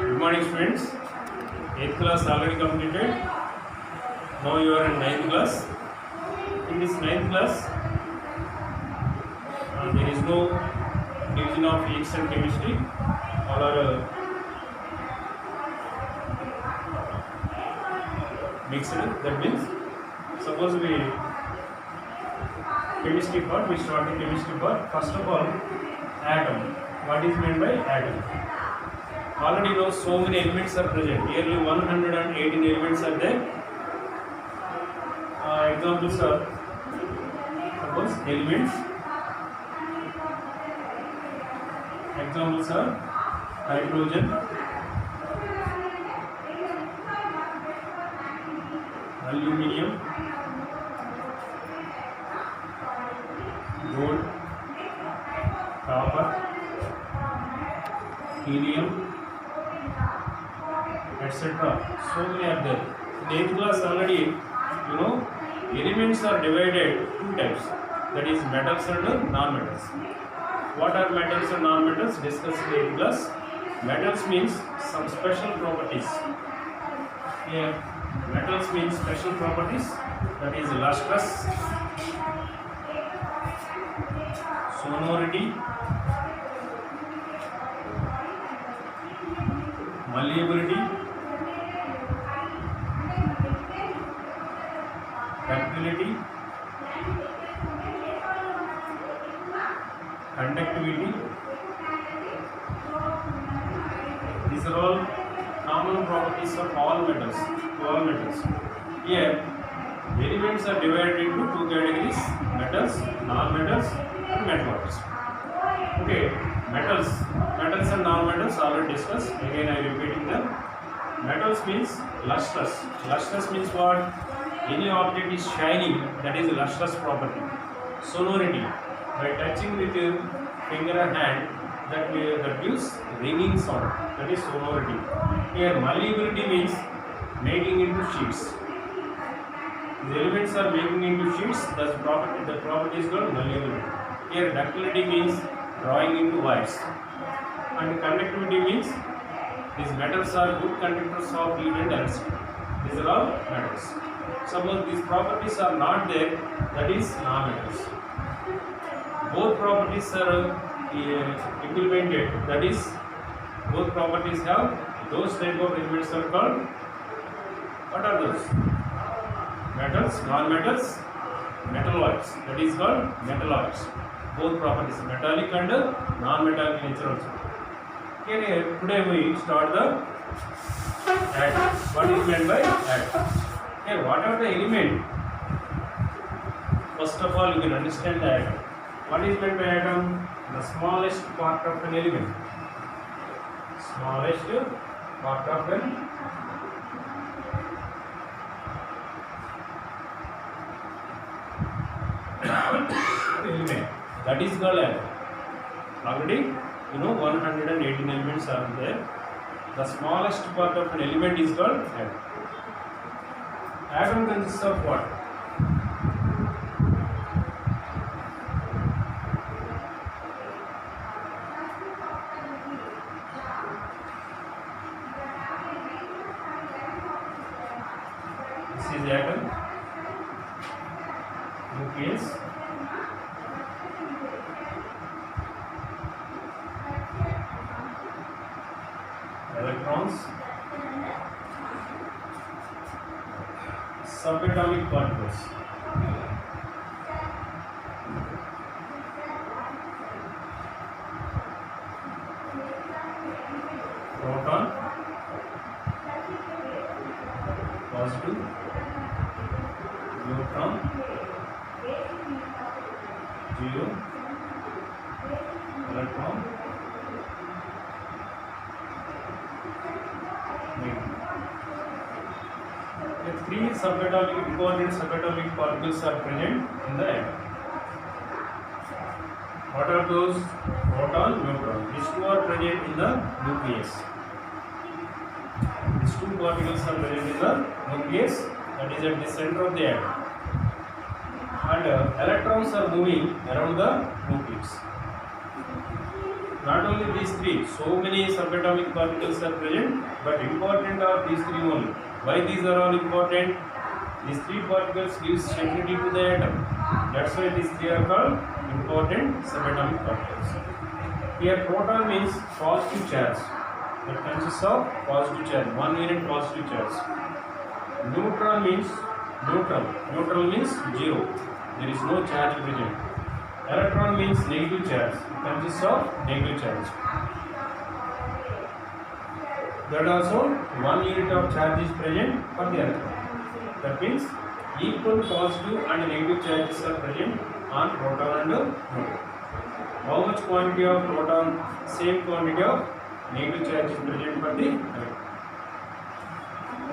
Good morning, students. 8th class already completed. Now you are in 9th class. In this 9th class, there is no division of physics and chemistry. All are mixed. That means, suppose we chemistry part, we start the chemistry part. First of all, atom. What is meant by atom? Already know so many elements are present. Nearly 118 elements are there. Examples are, suppose elements. Examples are hydrogen, aluminium, gold, copper, helium, etc. So many are there. In 8th class already, elements are divided two types. That is metals and non-metals. What are metals and non-metals? Discussed in 8th class. Metals means some special properties. Here, metals means special properties. That is lustrous, sonority, malleability, ductility, conductivity. These are all common properties of all metals. Here, elements are divided into two categories: metals, non-metals, and metalloids. Okay, metals and non-metals already discussed. Again, I am repeating them. Metals means lustrous. Lustrous means what? Any object is shining. That is a lustrous property. Sonority. By touching with your finger and hand, that gives ringing sound. That is sonority. Here, malleability means making into sheets. The elements are making into sheets. The property is called malleability. Here, ductility means drawing into wires. And conductivity means these metals are good conductors of heat and electricity. These are all metals. Suppose these properties are not there, that is non-metals. Both properties are implemented, that is both properties have those type of elements are called, what are those? Metals, non-metals, metalloids, that is called metalloids. Both properties, metallic and non-metallic nature also. Okay, today we start the atom. What is meant by atom? Here, what are the elements? First of all, you can understand the atom. What is meant by atom? The smallest part of an element. Smallest part of an element. That is called atom. Already, 118 elements are there. The smallest part of an element is called atom. Atom consists of what? This is the atom. Nucleus. Electrons. Subatomic particles. Proton, positive, neutron, zero, electron, negative. The three important subatomic particles are present in the atom. What are those? Proton, neutron. These two are present in the nucleus. These two particles are present in the nucleus, that is at the center of the atom. And electrons are moving around the nucleus. not only these three, so many subatomic particles are present, but important are these three only. Why these are all important? These three particles give stability to the atom. That's why these three are called important subatomic particles. Here proton means positive charge, that consists of positive charge, 1 unit positive charge. Neutron means neutral. Neutral means zero, there is no charge present. Electron means negative charge, it consists of negative charge. That also 1 unit of charge is present for the electron. That means equal positive and negative charges are present on proton and neutron. How much quantity of proton? Same quantity of negative charge is present for the electron.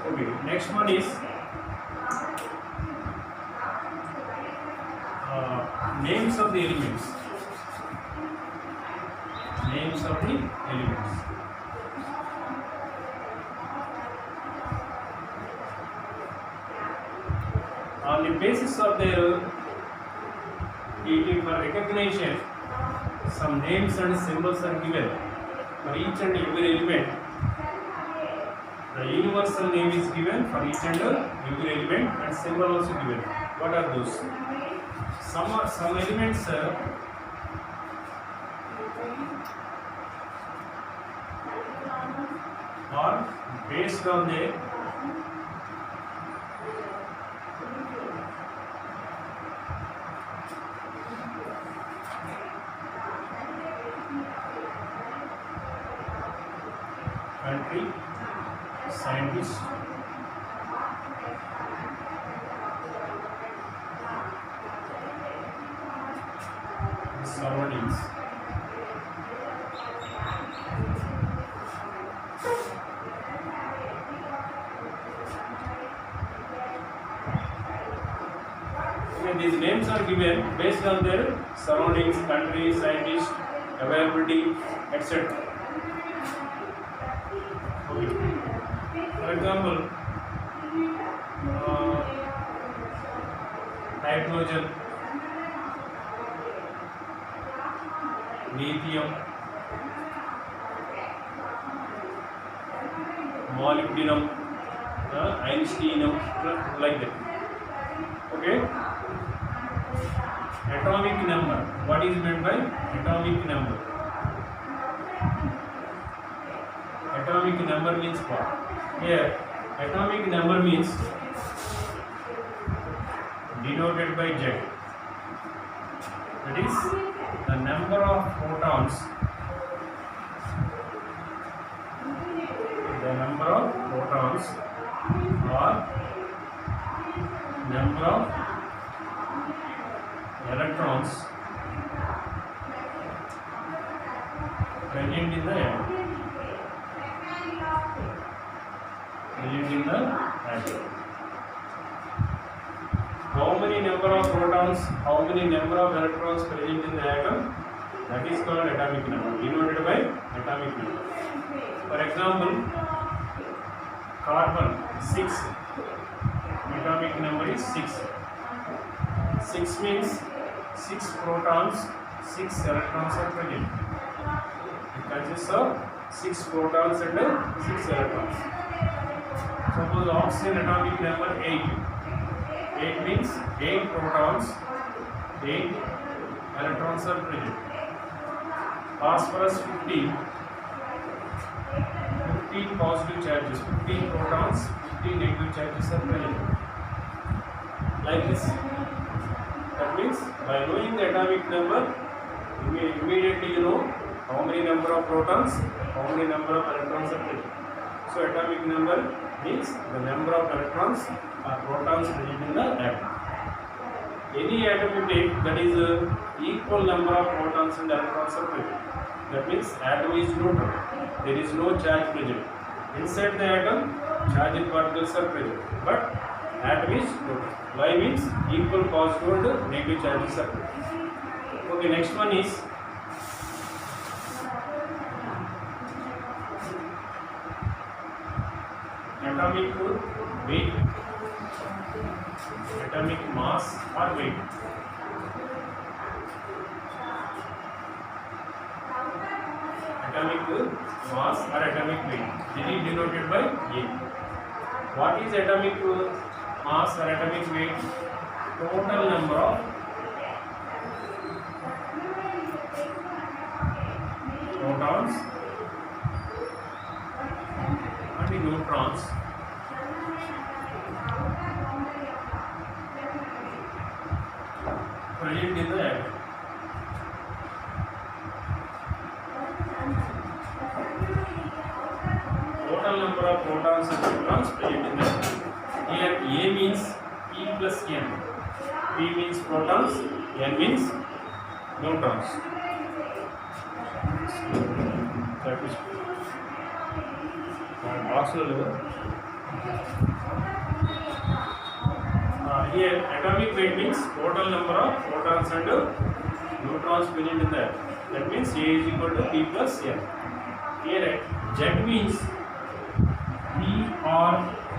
Okay, next one is names of the elements. Names of the elements. On the basis of their for recognition, some names and symbols are given for each and every element. The universal name is given for each and every element, and symbol also given. What are those? Some elements are based on their country, scientist, surroundings. Okay, these names are given based on their surroundings, country, scientist, availability, etc. Okay. For example, nitrogen, lithium, molybdenum, Einsteinum, like that. Okay. Atomic number. What is meant by atomic number? Atomic number means what? Here, atomic number means denoted by Z. That is the number of protons. The number of protons or number of electrons present in the atom. How many number of protons, how many number of electrons present in the atom? That is called atomic number, denoted by atomic number. For example, carbon 6, atomic number is 6. 6 means 6 protons, 6 electrons are present. It consists of 6 protons and 6 electrons. Suppose oxygen atomic number 8. 8 means 8 protons, 8 electrons are present. Phosphorus 15. 15 positive charges, 15 protons, 15 negative charges are present. Like this. That means by knowing the atomic number, immediately you know how many number of protons, how many number of electrons are present. So atomic number means the number of electrons or protons present in the atom. Any atom you take, that is equal number of protons and electrons are present. That means atom is neutral. There is no charge present. Inside the atom, charged particles are present, but atom is neutral. Y means equal positive and negative charges are present. Okay, next one is atomic weight, atomic mass or weight. mass or atomic weight. This is denoted by A. What is atomic mass or atomic weight? Total number of protons and neutrons present in the atom. Total number of protons and neutrons present in the atom. Here A means P plus N. P means protons, N means neutrons. That is box level. Here atomic weight means total number of protons and neutrons present in the atom. That means A is equal to P plus N. Here Z means P or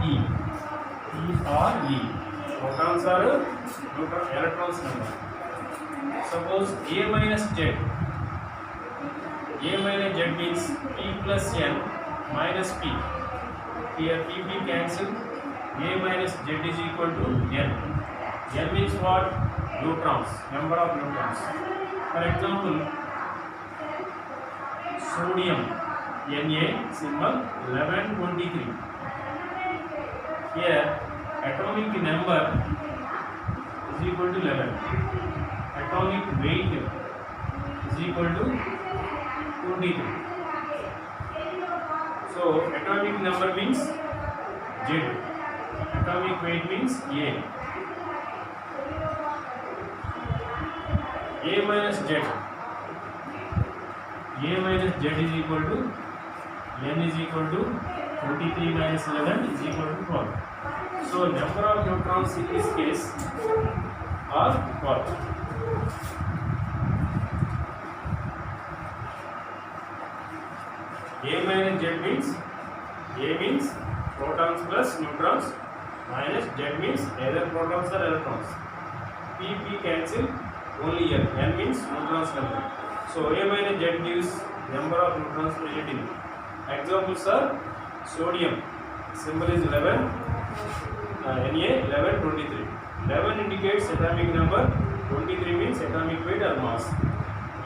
E. P or E. Protons are electrons number. Suppose A minus Z. A minus Z means P plus N minus P. Here P cancel. A minus Z is equal to N. N means what? Neutrons. Number of neutrons. For example, sodium Na symbol 1123. Here atomic number is equal to 11. Atomic weight is equal to 23. So atomic number means Z. Atomic weight means A. A minus Z. A minus Z is equal to N is equal to 23 minus 11 is equal to 12. So number of neutrons in this case are 12. A minus Z means A means protons plus neutrons minus Z means either protons or electrons. P cancel, only N. N means neutrons number. So A minus Z gives number of neutrons present in it. Examples are sodium, symbol is 11, Na 11, 23. 11 indicates atomic number, 23 means atomic weight or mass.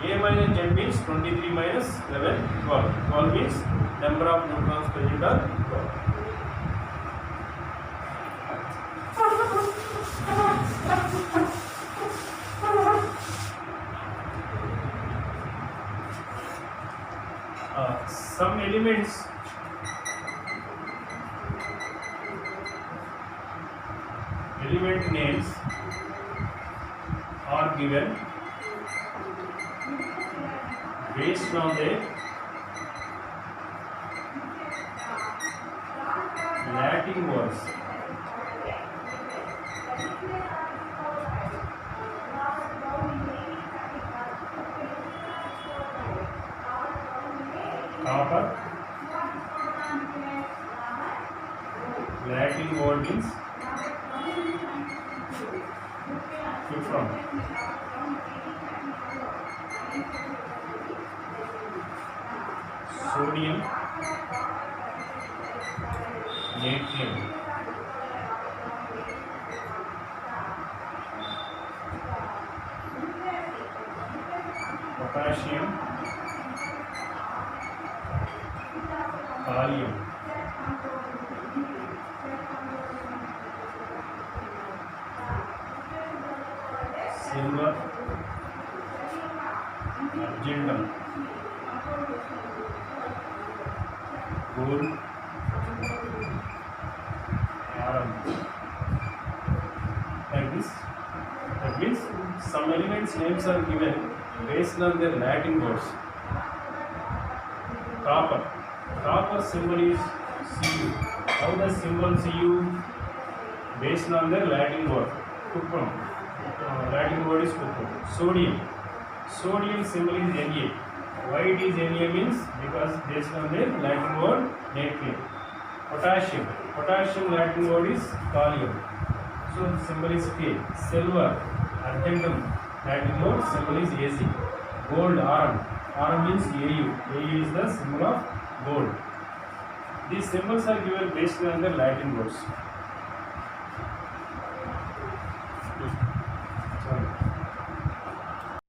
A minus Z means 23 minus 11, 12. 12 means number of neutrons present are 12. Some elements element names are given based on their Latin words. Copper, Latin word means cuprum. Sodium, natrium. Potassium, Kalium. Silver, argentum. Gold, iron. Like this. That means some elements names are given based on their Latin words. Copper. Copper symbol is Cu. How the symbol Cu? Based on their Latin word. Cuprum. Latin word is cuprum. Sodium. Sodium symbol is Na. Why it is Na means because based on their Latin word natrium. Potassium. Potassium Latin word is kalium. So the symbol is K. Silver, argentum Latin word symbol is Ag. Gold, Rm. R means AU. AU is the symbol of gold. These symbols are given based on the Latin words.